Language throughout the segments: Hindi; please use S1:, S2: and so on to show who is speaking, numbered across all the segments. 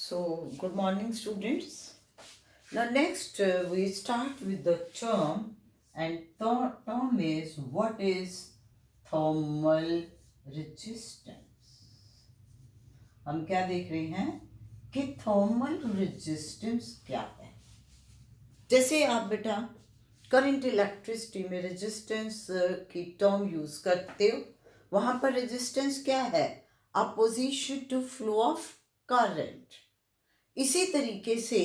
S1: So, good morning, students. Now, next we start with the term, and the term is what is thermal resistance. हम क्या देख रहे हैं कि थर्मल रेजिस्टेंस क्या है. जैसे आप बेटा करंट इलेक्ट्रिसिटी में रेजिस्टेंस की टर्म यूज करते हो, वहां पर रेजिस्टेंस क्या है? Opposition to flow of current. इसी तरीके से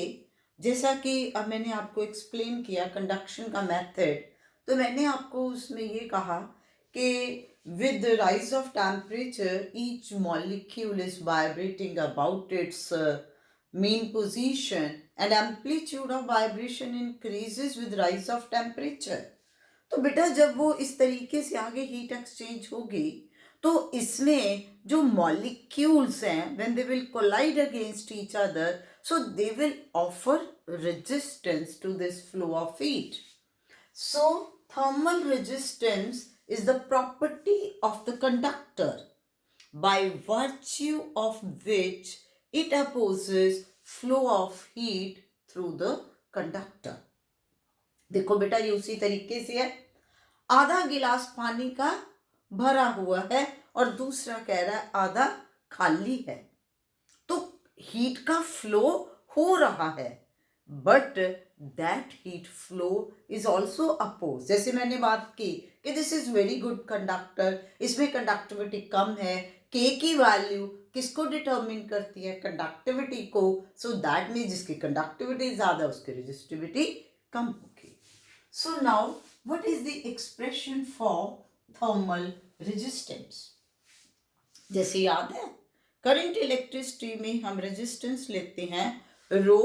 S1: जैसा कि अब मैंने आपको एक्सप्लेन किया कंडक्शन का मेथड, तो मैंने आपको उसमें ये कहा कि with the rise of temperature each molecule is vibrating about its mean position and amplitude of vibration increases with rise of temperature. तो बेटा जब वो इस तरीके से आगे हीट एक्सचेंज होगी तो इसमें जो मॉलिक्यूल्स हैं when they will collide against each other, so they will offer resistance to this flow of heat. So thermal resistance is the property of the conductor by virtue of which it opposes flow of heat through the conductor. देखो बेटा ये उसी तरीके से है, आधा गिलास पानी का भरा हुआ है और दूसरा कह रहा है आधा खाली है, तो हीट का फ्लो हो रहा है, but that heat flow is also oppose. जैसे मैंने बात की कि this is very good conductor, इसमें कंडक्टिविटी कम है, के की वैल्यू किसको डिटर्मिन करती है? कंडक्टिविटी को. सो दैट मीन जिसकी कंडक्टिविटी ज्यादा उसकी रेजिस्टिविटी कम होगी. So now what is the expression for thermal resistance? जैसे याद है करंट इलेक्ट्रिसिटी में हम रेजिस्टेंस लेते हैं रो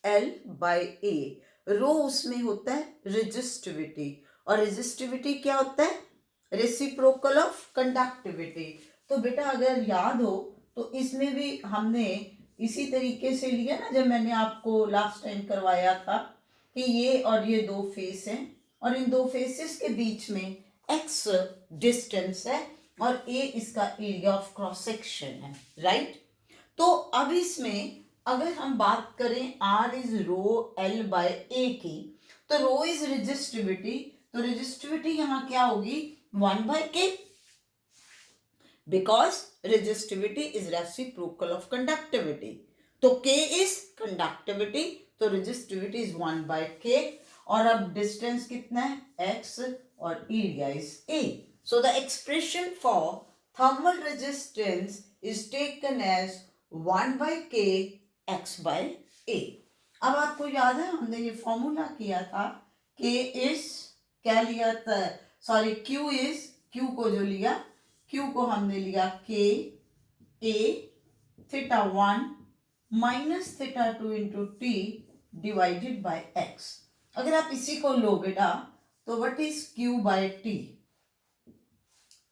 S1: एल बाय ए. रो उसमें होता है रेजिस्टिविटी, और रेजिस्टिविटी क्या होता है? Reciprocal of conductivity. तो बेटा अगर याद हो तो इसमें भी हमने इसी तरीके से लिया ना, जब मैंने आपको लास्ट टाइम करवाया था कि ये और ये दो फेस हैं और इन दो फेसेस के बीच में एक्स डिस्टेंस है और ए इसका एरिया ऑफ क्रॉस सेक्शन है, राइट? तो अब इसमें अगर हम बात करें R is rho L by A की, तो रो इज रेजिस्टिविटी, तो रेजिस्टिविटी यहां क्या होगी? 1 by k, because resistivity is reciprocal of conductivity. तो k इज कंडक्टिविटी, तो रेजिस्टिविटी इज 1 by k. और अब डिस्टेंस कितना है? x, और area is a. So the expression for thermal resistance is taken as 1 by k x by a. अब आपको याद है हमने ये फॉर्मूला किया था, k is क्या लिया था? सॉरी q is, q को जो लिया, q को हमने लिया k a theta 1 minus theta 2 इंटू t डिवाइडेड बाय x. अगर आप इसी को लो बेटा तो व्हाट इज q बाय t?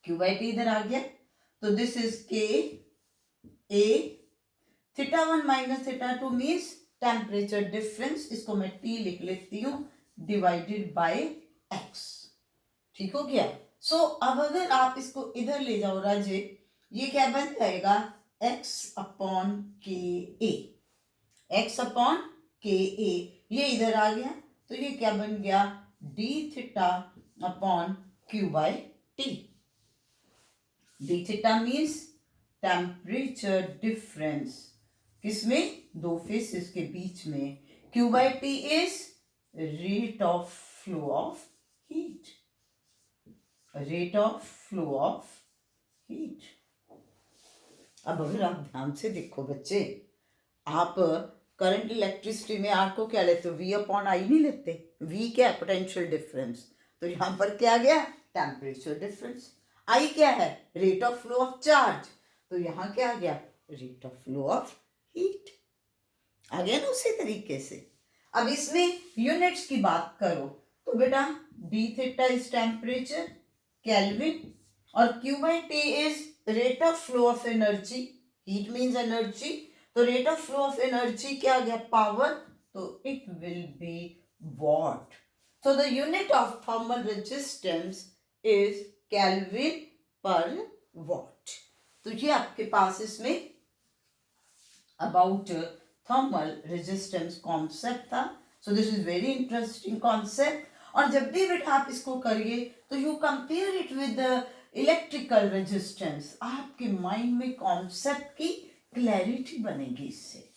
S1: q बाई टी इधर आ गया, तो this is K A theta 1 minus theta 2 means temperature difference, इसको मैं t लिख लेती हूँ, डिवाइडेड बाय x. ठीक हो गया? सो अब अगर आप इसको इधर ले जाओ राजे, ये क्या बन जाएगा? x अपॉन के ए. x अपॉन के ए ये इधर आ गया, तो ये क्या बन गया? d theta upon q by T. d theta means temperature difference किसमें? दो फेसेस के बीच में. q by t is rate of flow of heat. rate of flow of heat. अब अगर आप ध्यान से देखो बच्चे, आप करंट इलेक्ट्रिसिटी में आर को क्या लेते हो? v अपॉन आई नहीं लेते? v क्या है? Potential difference. तो यहां पर क्या गया? Temperature difference. आई क्या है? Rate of flow of charge. तो यहां क्या आ गया? Rate of flow of heat. आ गया ना उसी तरीके से. अब इसमें यूनिट्स की बात करो तो बेटा d theta is temperature kelvin, और q by t is rate of flow of energy. Heat means energy, तो rate of flow of energy क्या आ गया? पावर, तो it will be watt. So the unit of thermal resistance is kelvin per watt. तो ये आपके पास इसमें अबाउट थर्मल रेजिस्टेंस कॉन्सेप्ट था. So this is very interesting concept. और जब भी बेटा आप इसको करिए तो you compare it with electrical resistance. आपके माइंड में कॉन्सेप्ट की क्लैरिटी बनेगी इससे.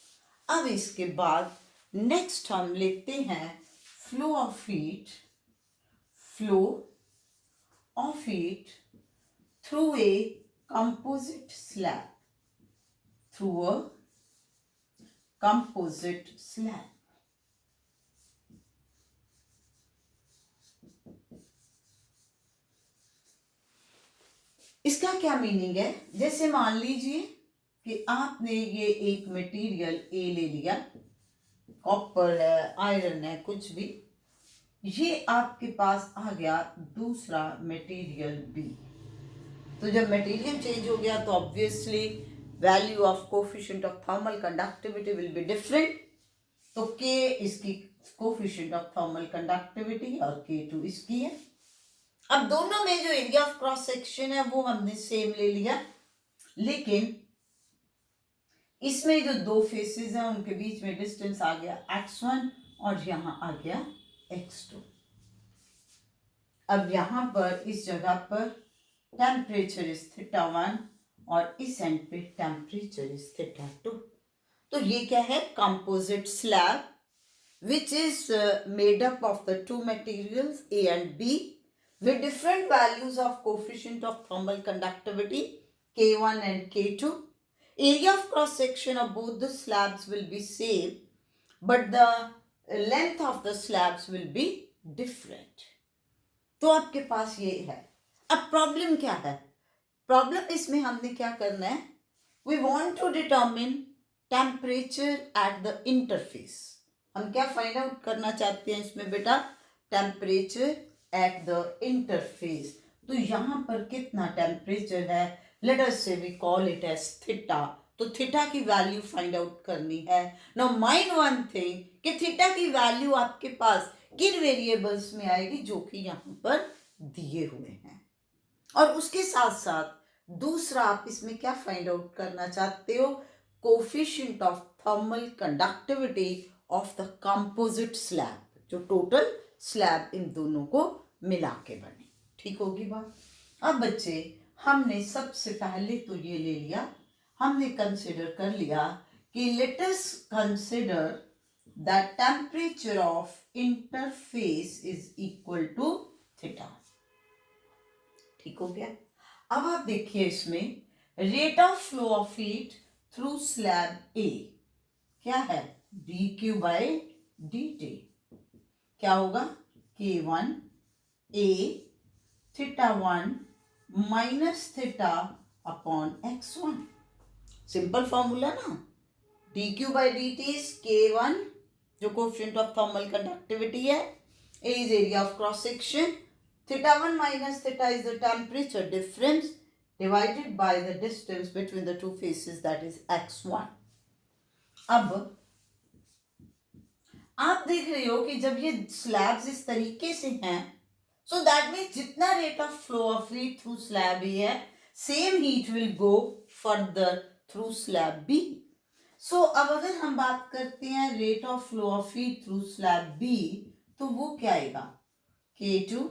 S1: अब इसके बाद नेक्स्ट हम लिखते हैं flow of heat. Flow of heat through a composite slab. Through a composite slab. इसका क्या मीनिंग है? जैसे मान लीजिए कि आपने ये एक मटेरियल ए ले लिया, कॉपर है, आयरन है, कुछ भी. ये आपके पास आ गया दूसरा मटेरियल बी. तो जब मटेरियल चेंज हो गया तो obviously value of coefficient of thermal conductivity will be different. तो के इसकी कोफिशिएंट ऑफ थर्मल कंडक्टिविटी और K2 इसकी है. अब दोनों में जो एरिया ऑफ क्रॉस सेक्शन है वो हमने सेम ले लिया, लेकिन इसमें जो दो फेसेस हैं उनके बीच में डिस्टेंस आ गया x1 और यहां आ गया x2. अब यहां पर इस जगह पर टेम्परेचर इज θ1 और इस एंड पे टेम्परेचर इज θ2. तो ये क्या है? Composite slab which is made up of the two materials A and B with different values of coefficient of thermal conductivity K1 and K2. Area of cross section of both the slabs will be same, but the length of the slabs will be different. तो आपके पास ये है. अब प्रॉब्लम क्या है? प्रॉब्लम इसमें हमने क्या करना है? We want to determine temperature at the interface. हम क्या फाइंड आउट करना चाहते हैं इसमें बेटा? Temperature at the interface. तो यहां पर कितना टेम्परेचर है? Let us say we call it as theta. तो थीटा की वैल्यू फाइंड आउट करनी है. नाउ माइंड वन थिंग कि थीटा की वैल्यू आपके पास किन वेरिएबल्स में आएगी जो कि यहां पर दिए हुए हैं. और उसके साथ साथ दूसरा आप इसमें क्या फाइंड आउट करना चाहते हो? Coefficient of thermal conductivity of the composite slab, जो टोटल स्लैब इन दोनों को मिला के बने. ठीक होगी बात? अब बच्चे हमने सबसे पहले तो ये ले लिया, हमने कंसिडर कर लिया कि let us consider that temperature of interface is equal to theta. ठीक हो गया? अब आप देखिए इसमें rate of flow of heat through slab A क्या है? dq by dt. क्या होगा? K1 A θ1 minus theta upon x1. Simple formula ना. dq by dt is K1 जो कोफिशिएंट ऑफ थर्मल कंडक्टिविटी है, A is area of cross section, θ1 minus θ is the temperature difference divided by the distance between the two faces, that is x1. अब आप देख रहे हो कि जब ये स्लैब्स इस तरीके से हैं, सो दैट मीन्स जितना rate of flow of heat through slab A है, same heat will go further through slab B. So अब अगर हम बात करते हैं rate of flow of heat through slab B, तो वो क्या आएगा? K2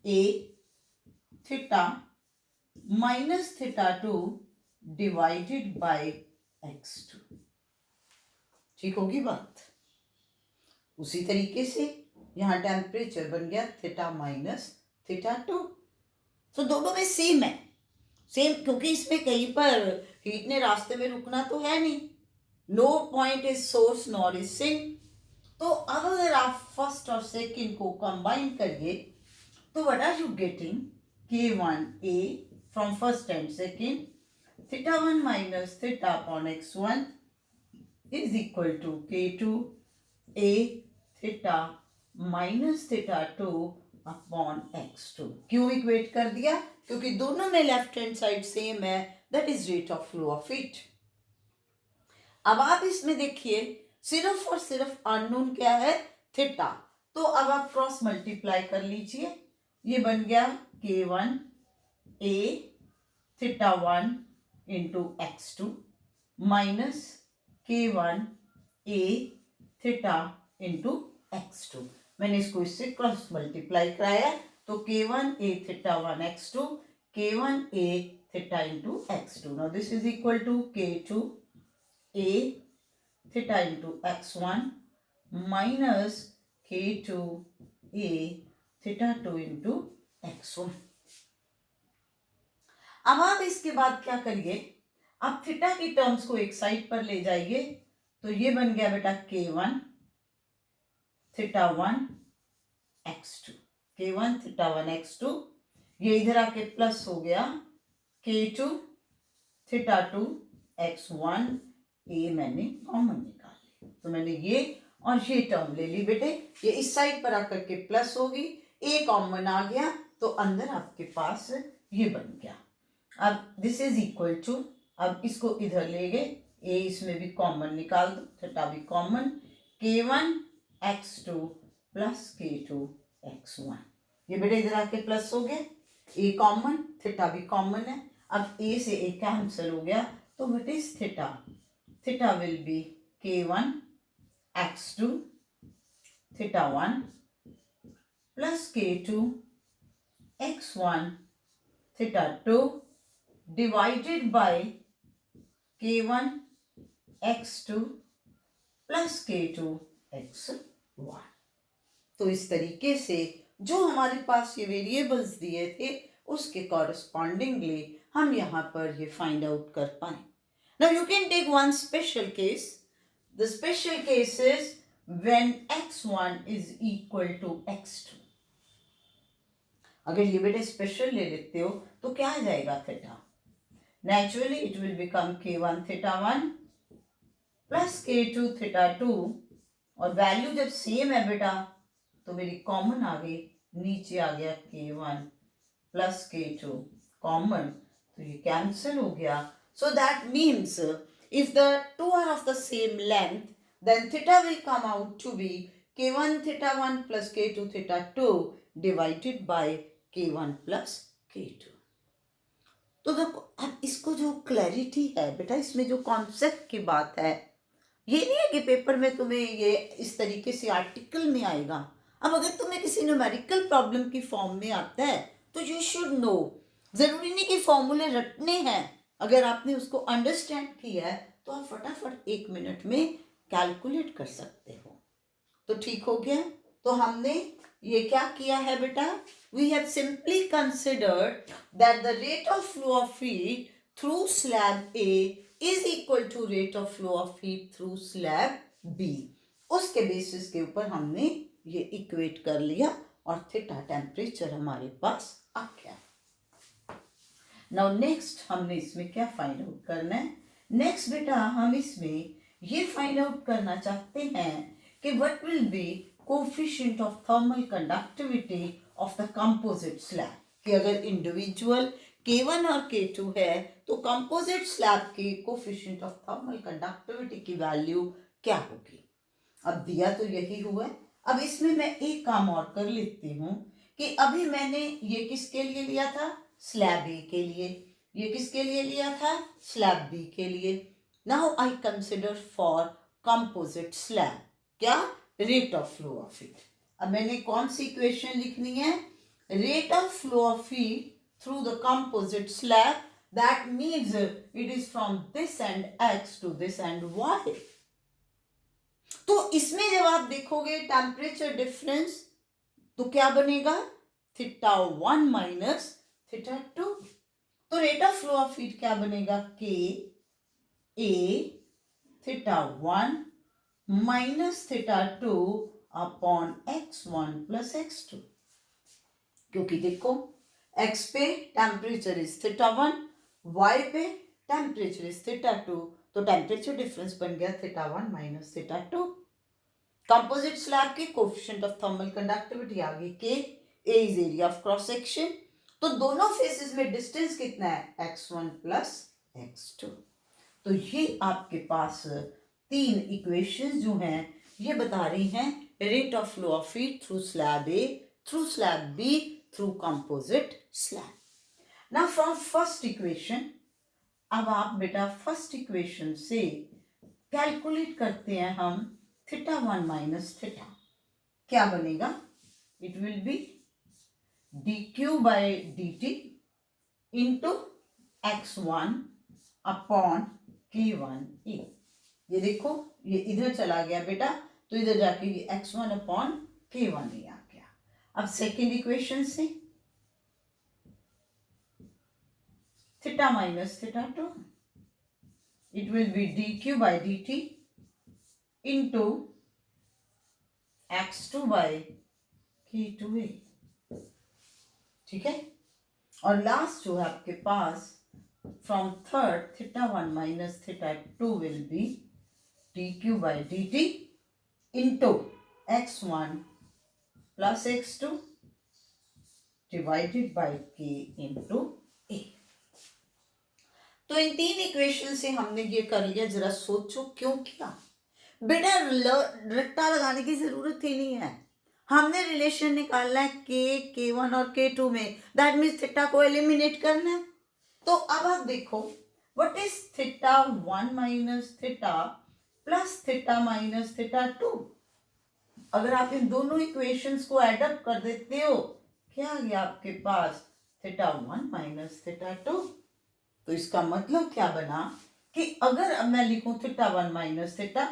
S1: A theta minus θ2 divided by x2. ठीक होगी बात? उसी तरीके से यहां टेम्परेचर बन गया थीटा माइनस θ2. तो दोनों में सेम है. सेम क्योंकि इसमें कहीं पर हीट ने रास्ते में रुकना तो है नहीं. No point is source nor is sink. तो अब अगर आप फर्स्ट और सेकंड को कंबाइन करिए तो what are you getting? K1A from first and second, θ1 minus θ upon x1 is equal to K2A θ minus θ2 upon x2. क्यों इक्वेट कर दिया? क्योंकि दोनों में लेफ्ट हैंड साइड सेम है, that is rate of flow of heat. अब आप इसमें देखिए सिर्फ और सिर्फ अननोन क्या है? थीटा. तो अब आप क्रॉस मल्टीप्लाई कर लीजिए. ये बन गया K1 A θ1 into x2 minus K1 A theta into x2। मैंने इसको इससे क्रॉस मल्टीप्लाई कराया तो K1 A theta 1 x2 K1 A theta into x2। Now this is equal to K2 A theta into x1 minus K2 A theta 2 into x1। अब आप इसके बाद क्या करिए, आप थीटा की टर्म्स को एक साइड पर ले जाइए तो ये बन गया बेटा K1 theta 1 x2 K1 theta 1 x2। ये इधर आके प्लस हो गया K2 थीटा 2 x1। ए मैंने कॉमन निकाल ली तो मैंने ये और ये टर्म ले ली बेटे, ये इस साइड पर आकर के प्लस होगी, ए कॉमन आ गया तो अंदर आपके पास ये बन गया। अब दिस इज इक्वल टू, अब इसको इधर ले गए, ए इसमें भी कॉमन निकाल दो, थीटा भी common, K1 x2 plus K2 x1। ये बेटे इधर आके प्लस हो गया, ए कॉमन, थीटा भी कॉमन है। अब ए से ए कैंसिल हो गया तो what is theta? Theta will be K1 x2 theta 1 plus K2 x1 theta 2 divided by K1 x2 plus K2 x1। तो इस तरीके से जो हमारे पास ये वेरिएबल्स दिए थे उसके कॉरस्पॉन्डिंगली हम यहाँ पर ये फाइंड आउट कर पाए। Now you can take one special case. The special case is when x1 is equal to x2। अगर ये बेटे स्पेशल ले लेते हो तो क्या आ जाएगा theta? Naturally it will become K1 theta 1 plus K2 theta 2 और वैल्यू जब सेम है बेटा तो मेरी कॉमन आ गई, नीचे आ गया K1 प्लस K2 कॉमन तो ये कैंसिल हो गया। So that means if the two are of the same length then theta will come out to be K1 theta 1 plus K2 theta 2 divided by K1 plus K2। तो देखो अब इसको जो क्लैरिटी है बेटा, इसमें जो कॉन्सेप्ट की बात है, ये नहीं है कि पेपर में तुम्हें ये इस तरीके से आर्टिकल में आएगा। अब अगर तुम्हें किसी न्यूमेरिकल प्रॉब्लम की फॉर्म में आता है तो यू शुड नो, जरूरी नहीं कि फॉर्मूले रटने हैं, अगर आपने उसको अंडरस्टैंड किया है तो आप फटाफट 1 मिनट में कैलकुलेट कर सकते हो। तो ठीक हो गया। तो हमने ये क्या किया है बेटा, we have simply considered that the rate of flow of heat through slab A is equal to rate of flow of heat through slab B. उसके बेसिस के ऊपर हमने ये इक्वेट कर लिया और थीटा टेम्परेचर हमारे पास आ गया। नाउ नेक्स्ट हमने इसमें क्या फाइंड आउट करना है? नेक्स्ट बेटा हम इसमें ये फाइंड आउट करना चाहते हैं कि what will be coefficient of thermal conductivity of the composite slab, कि अगर इंडिविजुअल K1 और K2 है तो कंपोजिट स्लैब की कोफिशिएंट ऑफ थर्मल कंडक्टिविटी की वैल्यू क्या होगी। अब दिया तो यही हुआ है। अब इसमें मैं एक काम और कर लेती हूँ कि अभी मैंने ये किसके लिए लिया था? स्लैब ए के लिए। ये किसके लिए लिया था? स्लैब बी के लिए। Now I consider for composite slab क्या? Rate of flow of heat. अब मैंने कौन सी इक्वेशन लिखनी है? Rate of flow of heat through the composite slab, that means it is from this end x to this end y। तो इसमें जब आप देखोगे टेम्परेचर डिफरेंस तो क्या बनेगा? Theta 1 minus theta 2। तो rate of flow of heat क्या बनेगा? K A theta 1 minus theta 2 upon x1 plus x2। क्योंकि देखो x पे टेम्परेचर इज थीटा 1, y पे टेम्परेचर इज थीटा 2, तो टेम्परेचर डिफरेंस बन गया theta 1 minus theta 2। Composite slab की कोफिशिएंट ऑफ थर्मल कंडक्टिविटी आ गई K, A is area of cross section. तो दोनों फेसेस में डिस्टेंस कितना है? x1 plus x2। तो ये आपके पास 3 इक्वेशंस जो हैं ये बता रही हैं rate of flow of heat through slab A, through slab B, through composite slab. Now from first equation, अब आप बेटा फर्स्ट इक्वेशन से कैलकुलेट करते हैं हम थीटा 1 माइनस थीटा, क्या बनेगा? It will be dq by dt into x1 upon k1 A. ये देखो ये इधर चला गया बेटा, तो इधर जाके ये x1 अपॉन k1 ए आ गया। अब सेकेंड इक्वेशन से theta minus theta 2, it will be dq by dt into x2 by k2a। ठीक है, और लास्ट जो है आपके पास from third theta 1 minus theta 2 will be dq by dt into x1 plus x2 divided by k into a। तो इन तीन इक्वेशन से हमने ये कर लिया। जरा सोचो क्यों किया बेटा? रट्टा लगाने की जरूरत ही नहीं है, हमने रिलेशन निकालना है k1 और k2 में, दैट मीन्स थीटा को एलिमिनेट करना है। तो अब आप देखो what is theta 1 minus theta plus theta minus theta 2। अगर आप इन दोनों इक्वेशंस को एडअप कर देते हो, क्या आ गया आपके पास? Theta 1 minus theta 2। तो इसका मतलब क्या बना कि अगर अब मैं लिखूं थीटा 1 माइनस थीटा,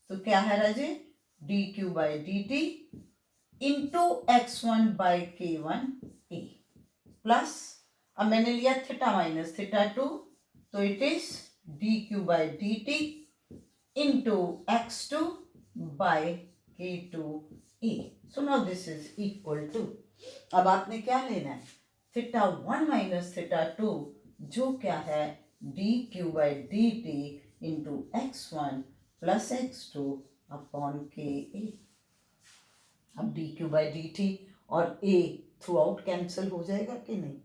S1: तो क्या है राजे? dq by dt into x1 by k1 A plus, अब मैंने लिया थीटा माइनस थीटा 2, तो it is dq by dt into x2 by k2 A. So now this is equal to, अब आपने क्या लेना है? थीटा 1 माइनस थीटा 2 जो क्या है dq by dt into x1 plus x2 upon K A. अब dq बाय dt और a थ्रू आउट कैंसिल हो जाएगा कि नहीं?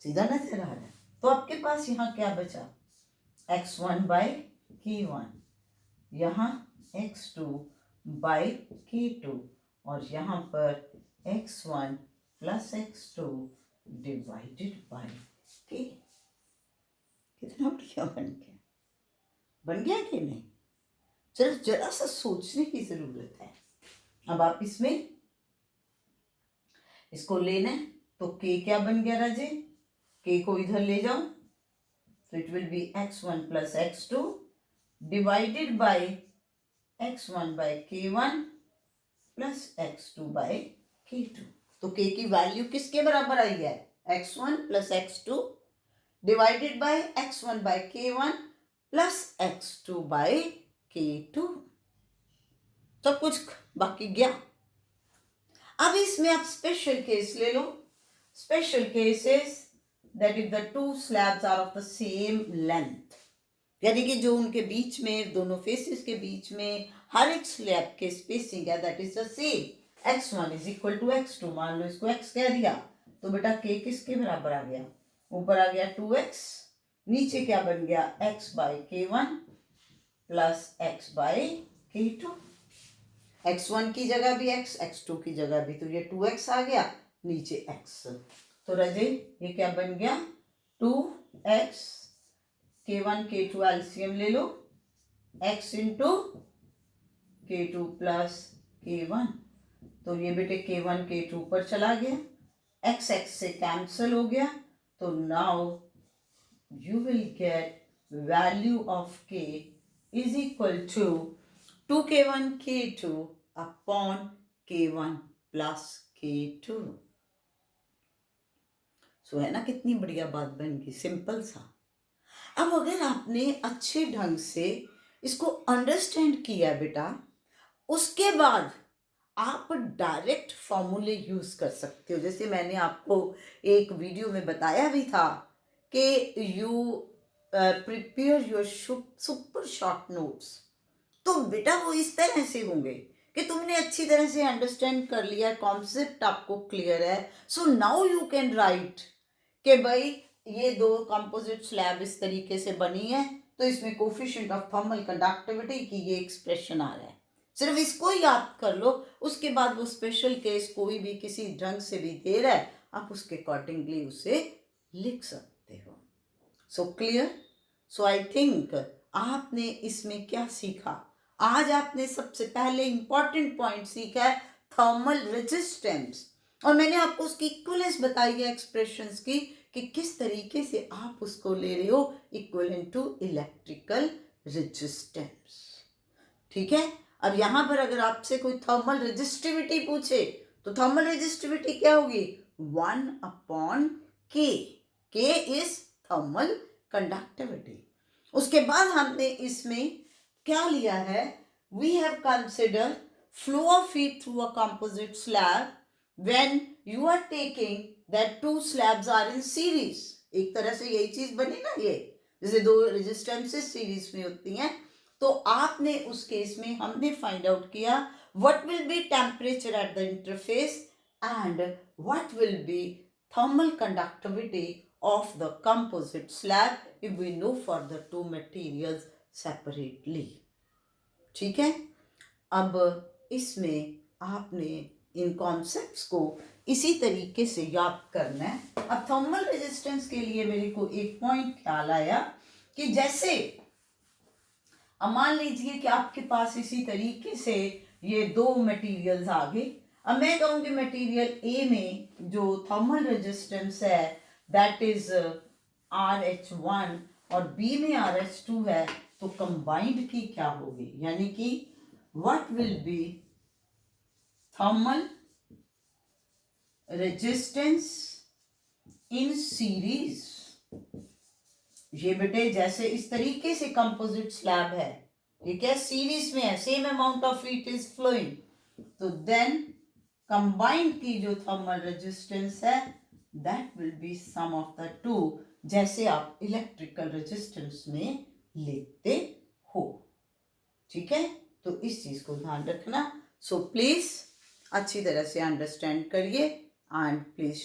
S1: सीधा नजर आ रहा है। तो आपके पास यहाँ क्या बचा? x1 बाय k1, यहाँ x2 बाय k2 और यहाँ पर x1 plus x2 divided by k। कितना बढ़िया बन गया कि नहीं? सिर्फ जरा सा सोचने की जरूरत है। अब आप इसमें इसको लेना है, तो k क्या बन गया राजे? k को इधर ले जाओ, तो it will be x1 plus x2 divided by x1 by k1 plus x2 by k2। तो k की वैल्यू किसके बराबर आई है? x1 plus x2 divided by x1 by k1 plus x2 by k2। सब कुछ बाकी गया। अब इसमें आप स्पेशल केस ले लो। Special case is that if the two slabs are of the same length, यानी कि जो उनके बीच में, दोनों फेसेस के बीच में हर एक स्लैब के स्पेसिंग है that is the same. x1 is equal to x2, मान लो इसको x कह दिया, तो बेटा k किसके बराबर आ गया? ऊपर आ गया 2x, नीचे क्या बन गया? x by k1 plus x by k2। x1 की जगह भी x, x2 की जगह भी, तो ये 2x आ गया, नीचे x। तो रजे ये क्या बन गया? 2x, k1 k2 एलसीएम ले लो, x into k2 plus k1, तो ये बेटे k1 k2 पर चला गया, x x से कैंसिल हो गया, तो now you will get value of k is equal to 2k1 k2 upon k1 plus k2। सो है ना, कितनी बढ़िया बात बन गई, सिंपल सा। अब अगर आपने अच्छे ढंग से इसको अंडरस्टैंड किया बेटा, उसके बाद आप डायरेक्ट फॉर्मूले यूज कर सकते हो। जैसे मैंने आपको एक वीडियो में बताया भी था कि you prepare your super short notes, तो बेटा वो इस तरह से होंगे कि तुमने अच्छी तरह से अंडरस्टैंड कर लिया, कॉन्सेप्ट आपको क्लियर है। So now you can write कि भाई ये दो कंपोजिट स्लैब इस तरीके से बनी है, तो इसमें कोफिशिएंट ऑफ थर्मल कंडक्टिविटी की ये एक्सप्रेशन आ रहा है। सिर्फ इसको याद कर लो, उसके बाद वो स्पेशल केस कोई भी किसी ढंग से भी दे रहा है, आप उसके अकॉर्डिंगली उसे लिख सकते हो। So clear? So I think आपने इसमें क्या सीखा? आज आपने सबसे पहले इंपॉर्टेंट पॉइंट सीखा है थर्मल रेजिस्टेंस, और मैंने आपको उसकी इक्विवेलेंस बताई है एक्सप्रेशंस की कि किस तरीके से आप उसको ले रहे हो इक्विवेलेंट टू इलेक्ट्रिकल रेजिस्टेंस। ठीक है, अब यहां पर अगर आपसे कोई थर्मल रेजिस्टिविटी पूछे तो थर्मल रेजिस्टिविटी क्या होगी? 1/K। K is thermal conductivity. उसके बाद हमने इसमें क्या लिया है? We have consider flow of heat through a composite slab when you are taking that two slabs are in series. एक तरह से यही चीज बनी ना, ये जैसे दो रेजिस्टेंसेस सीरीज में होती हैं, तो आपने उस केस में हमने फाइंड आउट किया what will be temperature at the interface and what will be thermal conductivity of the composite slab if we know for the two materials separately. ठीक है, अब इसमें आपने इन कॉन्सेप्ट्स को इसी तरीके से याद करना है। अब थर्मल रेजिस्टेंस के लिए मेरे को एक पॉइंट ख्याल आया कि जैसे अब मान लीजिए कि आपके पास इसी तरीके से ये दो मटेरियल्स आ गए। अब मैं कहूंगी मटेरियल ए में जो थर्मल रेजिस्टेंस है दैट इज RH1 और बी में RH2 है, तो कंबाइंड की क्या होगी, यानी कि what will be thermal resistance in series. ये बेटे जैसे इस तरीके से कंपोजिट स्लैब है, ठीक है, सीरीज में है, same amount of heat is flowing, तो देन कंबाइंड की जो थर्मल रेजिस्टेंस है that will be sum of the two, जैसे आप इलेक्ट्रिकल रेजिस्टेंस में लेते हो। ठीक है, तो इस चीज को ध्यान रखना। सो प्लीज अच्छी तरह से अंडरस्टैंड करिए and please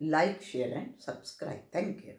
S1: like share and subscribe. Thank you.